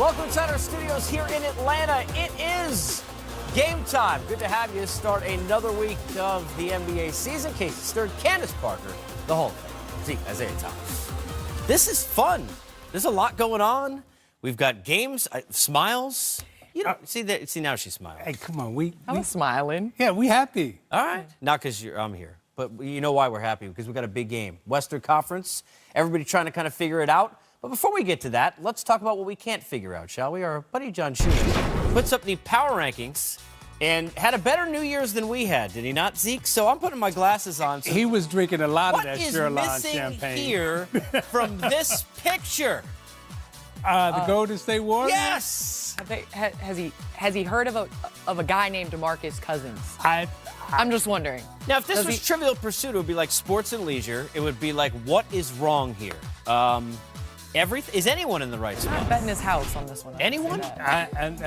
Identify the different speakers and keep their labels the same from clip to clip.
Speaker 1: Welcome inside our studios here in Atlanta. It is game time. Good to have you start another week of the NBA season. Casey Stern, Candace Parker, the Hall of Fame, Zeke, Isiah Thomas. This is fun. There's a lot going on. We've got games, smiles. You know, see now she's smiling.
Speaker 2: Hey, come on,
Speaker 3: I'm smiling.
Speaker 2: Yeah, we happy.
Speaker 1: All right, not because I'm here, but you know why we're happy, because we've got a big game. Western Conference, everybody trying to kind of figure it out. But before we get to that, let's talk about what we can't figure out, shall we? Our buddy John Schumann puts up the power rankings and had a better New Year's than we had, did he not, Zeke? So I'm putting my glasses on. So
Speaker 2: he was drinking a lot of that
Speaker 1: What
Speaker 2: Sherlock
Speaker 1: is missing
Speaker 2: champagne.
Speaker 1: here from this picture?
Speaker 2: The Golden State Warriors?
Speaker 1: Yes!
Speaker 3: Has he heard of a guy named DeMarcus Cousins? I'm just wondering.
Speaker 1: Now, if this was Trivial Pursuit, it would be like Sports and Leisure. It would be like, what is wrong here? Is anyone in the right spot?
Speaker 3: I'm betting his house on this one.
Speaker 1: Anyone?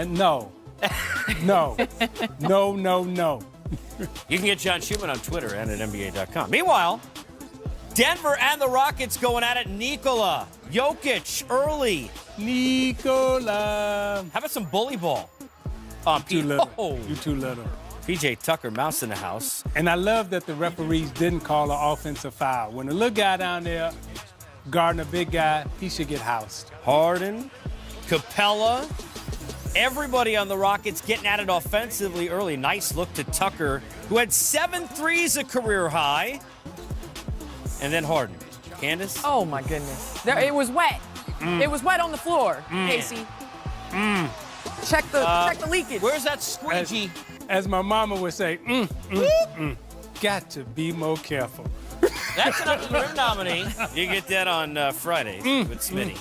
Speaker 2: No. No. No.
Speaker 1: You can get John Schumann on Twitter and at NBA.com. Meanwhile, Denver and the Rockets going at it. Nikola Jokic early.
Speaker 2: Nikola.
Speaker 1: How about some bully ball?
Speaker 2: Too little.
Speaker 1: Oh.
Speaker 2: You too little.
Speaker 1: PJ Tucker, mouse in the house.
Speaker 2: And I love that the referees didn't call an offensive foul. When the little guy down there guarding a big guy, he should get housed.
Speaker 1: Harden, Capella, everybody on the Rockets getting at it offensively early. Nice look to Tucker, who had 7 threes, a career high. And then Harden. Candace?
Speaker 3: Oh, my goodness. It was wet. It was wet on the floor, Casey. Check the leakage.
Speaker 1: Where's that squeegee?
Speaker 2: As my mama would say, got to be more careful.
Speaker 1: That's an Up to the Rim nominee. You get that on Fridays with Smitty.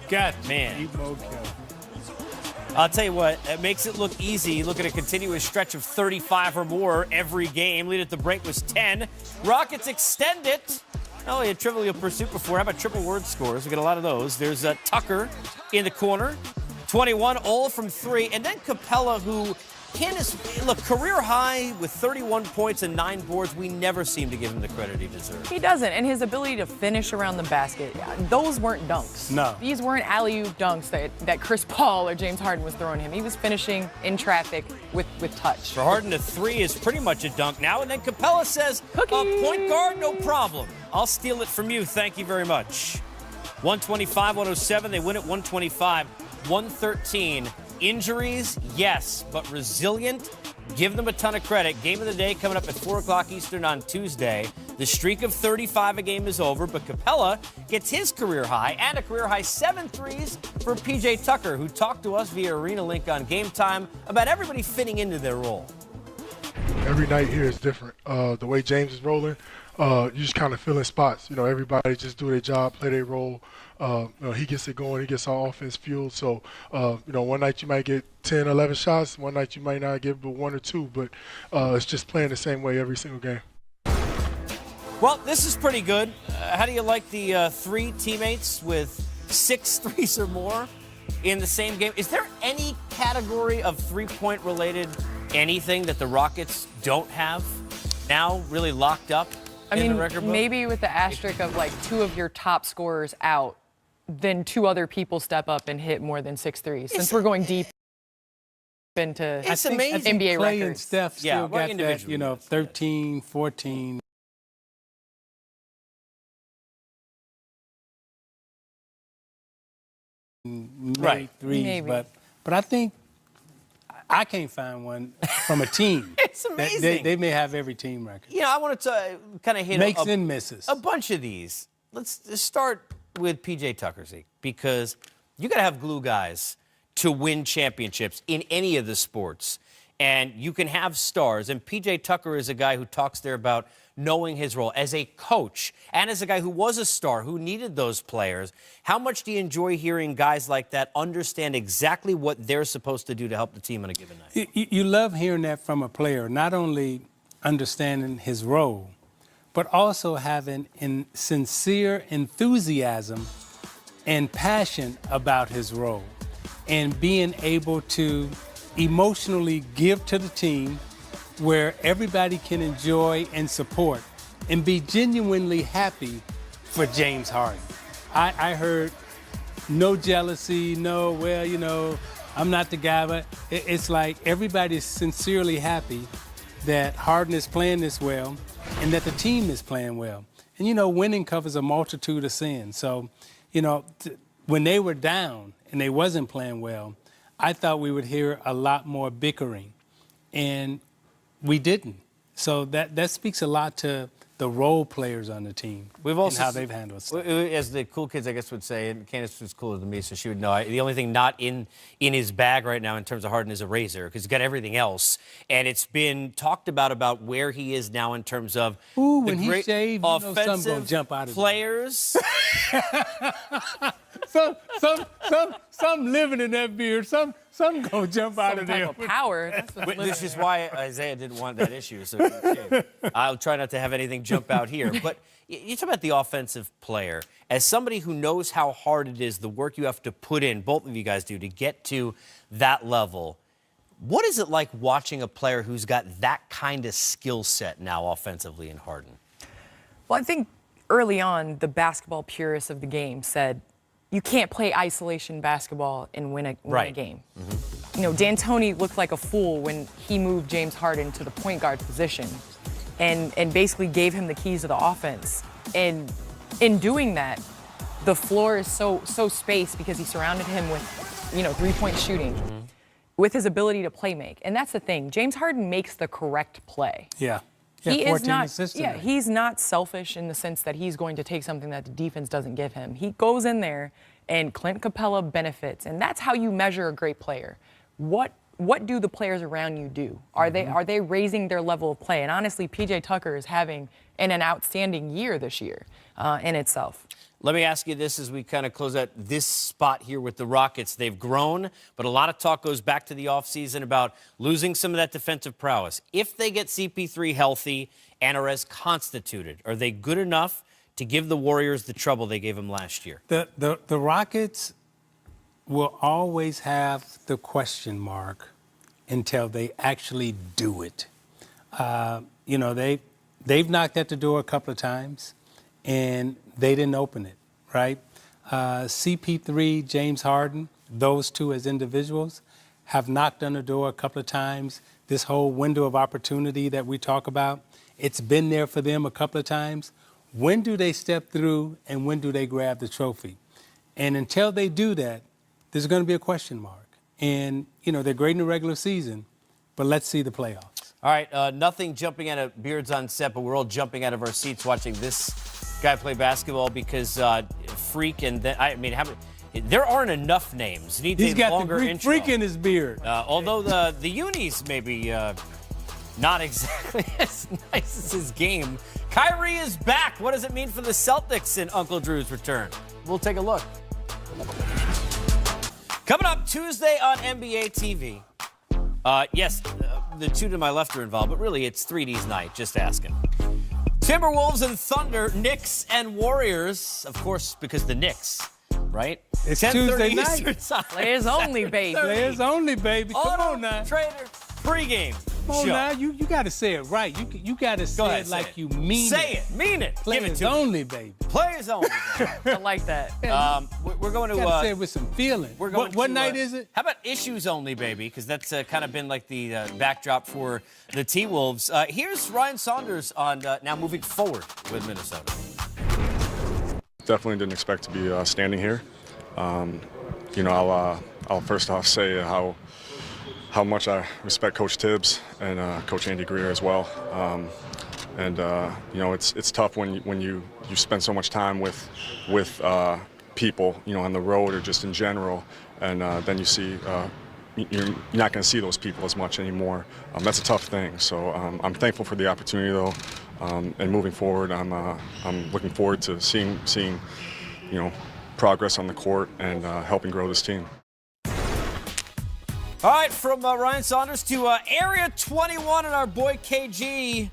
Speaker 2: Got to
Speaker 1: Man.
Speaker 2: be more careful.
Speaker 1: I'll tell you what, it makes it look easy. Look at a continuous stretch of 35 or more every game. Lead at the break was 10. Rockets extend it. Oh, we had Trivial Pursuit before. How about triple word scores? We got a lot of those. There's Tucker in the corner. 21, all from 3. And then Capella, who, look, career high with 31 points and 9 boards. We never seem to give him the credit he deserves.
Speaker 3: He doesn't. And his ability to finish around the basket, those weren't dunks.
Speaker 2: No.
Speaker 3: These weren't alley-oop dunks that Chris Paul or James Harden was throwing him. He was finishing in traffic with touch.
Speaker 1: For Harden, a 3 is pretty much a dunk now. And then Capella says, point guard, no problem. I'll steal it from you. Thank you very much. 125-107. They win at 125-113. Injuries, yes, but resilient. Give them a ton of credit. Game of the day coming up at 4 o'clock Eastern on Tuesday. The streak of 35 a game is over, but Capella gets his career high and a career high 7 threes for PJ Tucker, who talked to us via Arena Link on GameTime about everybody fitting into their role.
Speaker 4: Every night here is different. The way James is rolling, you just kind of fill in spots. You know, everybody just do their job, play their role. He gets it going. He gets our offense fueled. So, one night you might get 10, 11 shots. One night you might not get but 1 or 2. But it's just playing the same way every single game.
Speaker 1: Well, this is pretty good. How do you like the 3 teammates with 6 threes or more in the same game? Is there any category of three-point related anything that the Rockets don't have now really locked up in the record book?
Speaker 3: Maybe with the asterisk of like 2 of your top scorers out, then 2 other people step up and hit more than 6 threes. Since we're going deep into
Speaker 1: It's amazing.
Speaker 3: NBA
Speaker 2: Clay and
Speaker 3: records.
Speaker 2: Steph still got that,
Speaker 1: individually.
Speaker 2: 13, 14.
Speaker 1: Right.
Speaker 2: Threes,
Speaker 3: Maybe.
Speaker 2: but I think I can't find one from a team.
Speaker 1: It's amazing.
Speaker 2: They may have every team record.
Speaker 1: You know, I wanted to kind of hit
Speaker 2: Makes and misses.
Speaker 1: a bunch of these. Let's start with PJ Tucker, Zeke, because you got to have glue guys to win championships in any of the sports. And you can have stars. And PJ Tucker is a guy who talks there about knowing his role as a coach and as a guy who was a star, who needed those players. How much do you enjoy hearing guys like that understand exactly what they're supposed to do to help the team on a given night?
Speaker 2: You love hearing that from a player, not only understanding his role, but also having sincere enthusiasm and passion about his role and being able to emotionally give to the team where everybody can enjoy and support and be genuinely happy for James Harden. I heard no jealousy, no, well, I'm not the guy, but it's like everybody's sincerely happy that Harden is playing this well and that the team is playing well. And, winning covers a multitude of sins. So, when they were down and they wasn't playing well, I thought we would hear a lot more bickering, and we didn't. So that speaks a lot to the role players on the team and how they've handled stuff.
Speaker 1: As the cool kids, I guess, would say, and Candace was cooler than me, so she would know. The only thing not in his bag right now in terms of Harden is a razor, because he's got everything else. And it's been talked about where he is now in terms of
Speaker 2: when he shaved,
Speaker 1: offensive
Speaker 2: gonna jump out of
Speaker 1: players.
Speaker 2: some living in that beard. Some gonna jump out of there.
Speaker 3: Type of power. That's what's
Speaker 1: This is why Isiah didn't want that issue. So I'll try not to have anything jump out here. But you talk about the offensive player. As somebody who knows how hard it is, the work you have to put in, both of you guys do, to get to that level, what is it like watching a player who's got that kind of skill set now offensively in Harden?
Speaker 3: Well, I think early on, the basketball purists of the game said, you can't play isolation basketball and win a game. Mm-hmm. D'Antoni looked like a fool when he moved James Harden to the point guard position and basically gave him the keys to the offense. And in doing that, the floor is so spaced because he surrounded him with, three-point shooting, with his ability to play make. And that's the thing. James Harden makes the correct play.
Speaker 2: Yeah.
Speaker 3: He is not.
Speaker 2: Yeah,
Speaker 3: he's not selfish in the sense that he's going to take something that the defense doesn't give him. He goes in there, and Clint Capella benefits, and that's how you measure a great player. What do the players around you do? Are they raising their level of play? And honestly, PJ Tucker is having an outstanding year this year in itself.
Speaker 1: Let me ask you this as we kind of close out this spot here with the Rockets. They've grown, but a lot of talk goes back to the offseason about losing some of that defensive prowess. If they get CP3 healthy and are as constituted, are they good enough to give the Warriors the trouble they gave them last year?
Speaker 2: The Rockets will always have the question mark until they actually do it. They've knocked at the door a couple of times, and they didn't open it, right? CP3, James Harden, those two as individuals have knocked on the door a couple of times. This whole window of opportunity that we talk about, it's been there for them a couple of times. When do they step through and when do they grab the trophy? And until they do that, there's going to be a question mark. And, they're great in the regular season, but let's see the playoffs.
Speaker 1: All right, nothing jumping out of beards on set, but we're all jumping out of our seats watching this guy play basketball because Freak and there aren't enough names.
Speaker 2: He's got the Freak in his beard.
Speaker 1: Although the unis maybe not exactly as nice as his game. Kyrie is back. What does it mean for the Celtics in Uncle Drew's return? We'll take a look. Coming up Tuesday on NBA TV. Yes, the two to my left are involved, but really it's 3D's night, just asking. Timberwolves and Thunder, Knicks and Warriors, of course, because the Knicks, right?
Speaker 2: It's Tuesday night.
Speaker 3: Players only, baby.
Speaker 2: Players only, baby. Come on now.
Speaker 1: Trader pregame.
Speaker 2: Come on now. You got to say it right. You got to say it like you mean it.
Speaker 1: Say it. Mean it.
Speaker 2: Players
Speaker 1: Give it to
Speaker 2: only,
Speaker 1: me.
Speaker 2: baby.
Speaker 1: Players only, baby.
Speaker 3: I like that.
Speaker 1: We're going to...
Speaker 2: You got to say it with some feeling. What night is it?
Speaker 1: How about issues only, baby? Because that's kind of been like the backdrop for the T-Wolves. Here's Ryan Saunders on now moving forward with Minnesota.
Speaker 5: Definitely didn't expect to be standing here. I'll first off say how much I respect Coach Tibbs and Coach Andy Greer as well. It's tough when you spend so much time with people, on the road or just in general, and then you see you're not going to see those people as much anymore. That's a tough thing. So I'm thankful for the opportunity though, and moving forward, I'm looking forward to seeing progress on the court and helping grow this team.
Speaker 1: All right, from Ryan Saunders to Area 21 and our boy KG,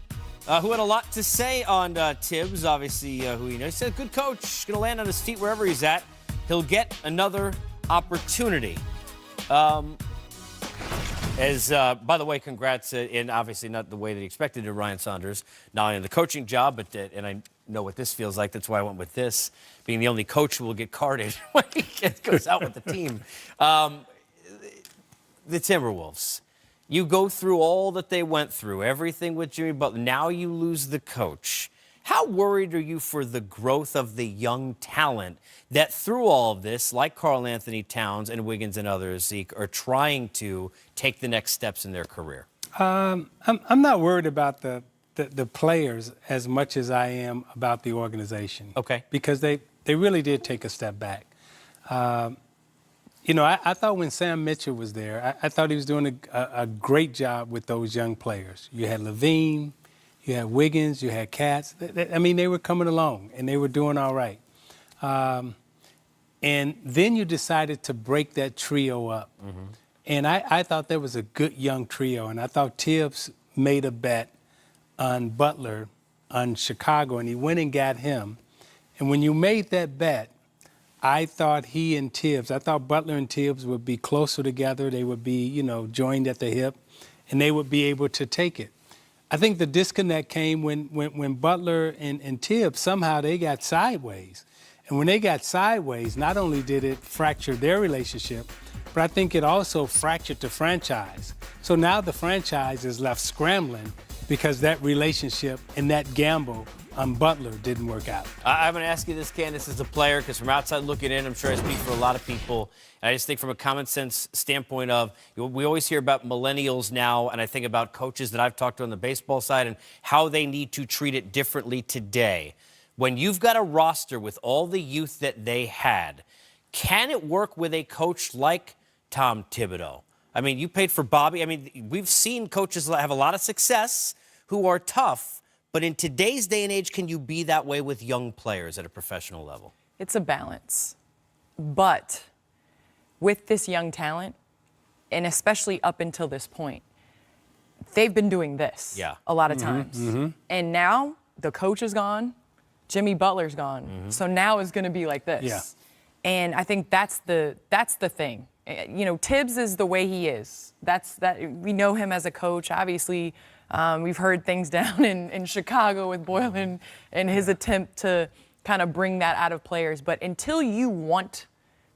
Speaker 1: who had a lot to say on Tibbs, obviously, who he knows. He said, good coach, going to land on his feet wherever he's at. He'll get another opportunity. By the way, congrats, and obviously not the way that he expected to Ryan Saunders, not only in the coaching job, but and I know what this feels like. That's why I went with this, being the only coach who will get carded when he goes out with the team. The Timberwolves. You go through all that they went through, everything with Jimmy Butler. Now you lose the coach. How worried are you for the growth of the young talent that through all of this, like Karl Anthony Towns and Wiggins and others, Zeke, are trying to take the next steps in their career?
Speaker 2: I'm not worried about the players as much as I am about the organization.
Speaker 1: Okay.
Speaker 2: Because they really did take a step back. You know, I thought when Sam Mitchell was there, I thought he was doing a great job with those young players. You had Levine, you had Wiggins, you had Katz. I mean, they were coming along, and they were doing all right. And then you decided to break that trio up. Mm-hmm. And I thought that was a good young trio, and I thought Tibbs made a bet on Butler, on Chicago, and he went and got him. And when you made that bet, I thought I thought Butler and Tibbs would be closer together. They would be, you know, joined at the hip, and they would be able to take it. I think the disconnect came when Butler and Tibbs, somehow they got sideways. And when they got sideways, not only did it fracture their relationship, but I think it also fractured the franchise. So now the franchise is left scrambling because that relationship and that gamble on Butler didn't work out.
Speaker 1: I'm going to ask you this, Candace, as a player, because from outside looking in, I'm sure I speak for a lot of people. And I just think from a common sense standpoint of, we always hear about millennials now, and I think about coaches that I've talked to on the baseball side and how they need to treat it differently today. When you've got a roster with all the youth that they had, can it work with a coach like Tom Thibodeau? I mean, you paid for Bobby. I mean, we've seen coaches have a lot of success who are tough. But in today's day and age, can you be that way with young players at a professional level?
Speaker 3: It's a balance. But with this young talent, and especially up until this point, they've been doing this a lot of times. Mm-hmm. And now the coach is gone, Jimmy Butler's gone. Mm-hmm. So now it's going to be like this. Yeah. And I think that's the thing. You know, Tibbs is the way he is. We know him as a coach. Obviously, we've heard things down in Chicago with Boylan and his attempt to kind of bring that out of players. But until you want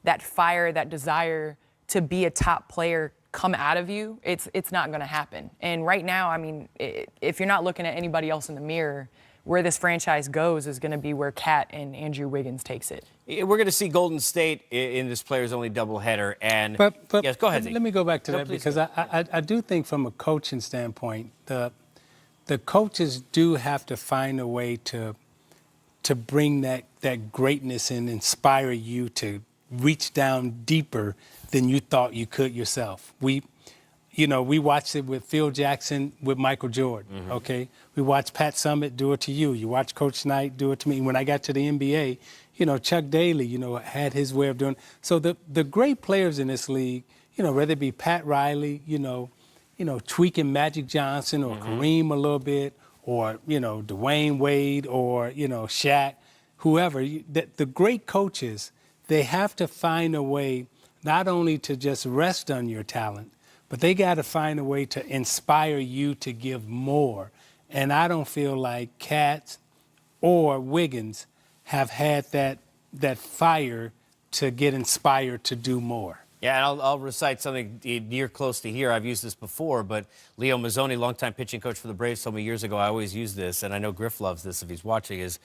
Speaker 3: that fire, that desire to be a top player come out of you, it's not going to happen. And right now, I mean, if you're not looking at anybody else in the mirror, where this franchise goes is going to be where Kat and Andrew Wiggins takes it.
Speaker 1: We're going to see Golden State in this players-only doubleheader. And
Speaker 2: but
Speaker 1: yes, go ahead, Zeke.
Speaker 2: Let me go back to that because I do think from a coaching standpoint, the coaches do have to find a way to bring that greatness and inspire you to reach down deeper than you thought you could yourself. We watched it with Phil Jackson, with Michael Jordan, mm-hmm. Okay? We watched Pat Summitt do it to you. You watched Coach Knight do it to me. When I got to the NBA, Chuck Daly, had his way of doing it. So the great players in this league, whether it be Pat Riley, tweaking Magic Johnson or mm-hmm. Kareem a little bit, or, Dwayne Wade or, Shaq, whoever, the great coaches, they have to find a way not only to just rest on your talent, but they got to find a way to inspire you to give more. And I don't feel like Katz or Wiggins have had that fire to get inspired to do more.
Speaker 1: Yeah, and I'll recite something near close to here. I've used this before, but Leo Mazzoni, longtime pitching coach for the Braves, told me years ago, I always use this, and I know Griff loves this if he's watching, is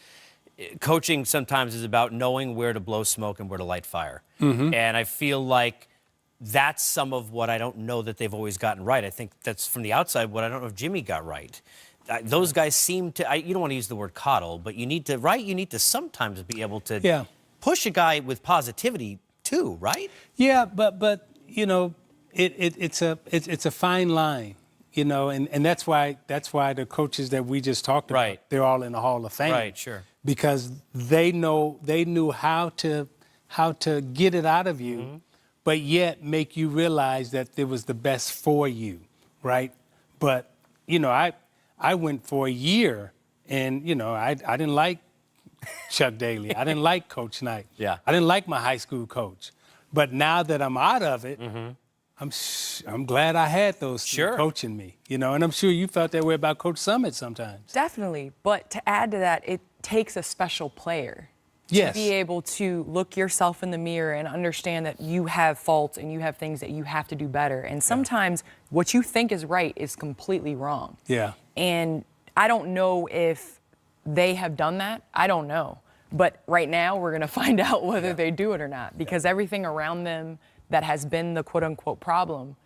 Speaker 1: coaching sometimes is about knowing where to blow smoke and where to light fire. Mm-hmm. And I feel like that's some of what I don't know that they've always gotten right. I think that's from the outside what I don't know if Jimmy got right. Those guys seem to, you don't want to use the word coddle, but you need to sometimes be able to push a guy with positivity too, right?
Speaker 2: Yeah, but it's a fine line, and that's why the coaches that we just talked about, they're all in the Hall of Fame.
Speaker 1: Right, sure.
Speaker 2: Because they knew how to get it out of you. Mm-hmm. But yet make you realize that it was the best for you, right? But, I went for a year and, I didn't like Chuck Daly. I didn't like Coach Knight.
Speaker 1: Yeah.
Speaker 2: I didn't like my high school coach. But now that I'm out of it, mm-hmm. I'm glad I had those coaching me, and I'm sure you felt that way about Coach Summitt sometimes.
Speaker 3: Definitely. But to add to that, takes a special player
Speaker 2: Yes.
Speaker 3: to be able to look yourself in the mirror and understand that you have faults and you have things that you have to do better. And sometimes what you think is right is completely wrong.
Speaker 2: Yeah.
Speaker 3: And I don't know if they have done that. I don't know. But right now, we're going to find out whether they do it or not, because everything around them that has been the quote-unquote problem,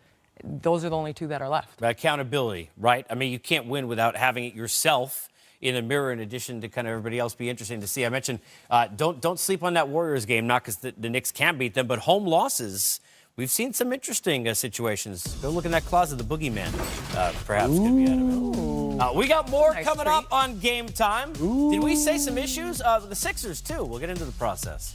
Speaker 3: those are the only two that are left.
Speaker 1: Accountability, right? I mean, you can't win without having it yourself in the mirror, in addition to kind of everybody else. Be interesting to see. I mentioned don't sleep on that Warriors game, not because the Knicks can't beat them, but home losses. We've seen some interesting situations. Go look in that closet. The boogeyman perhaps could be out of it. We got more coming up on Game Time. Did we say some issues? The Sixers, too. We'll get into the process.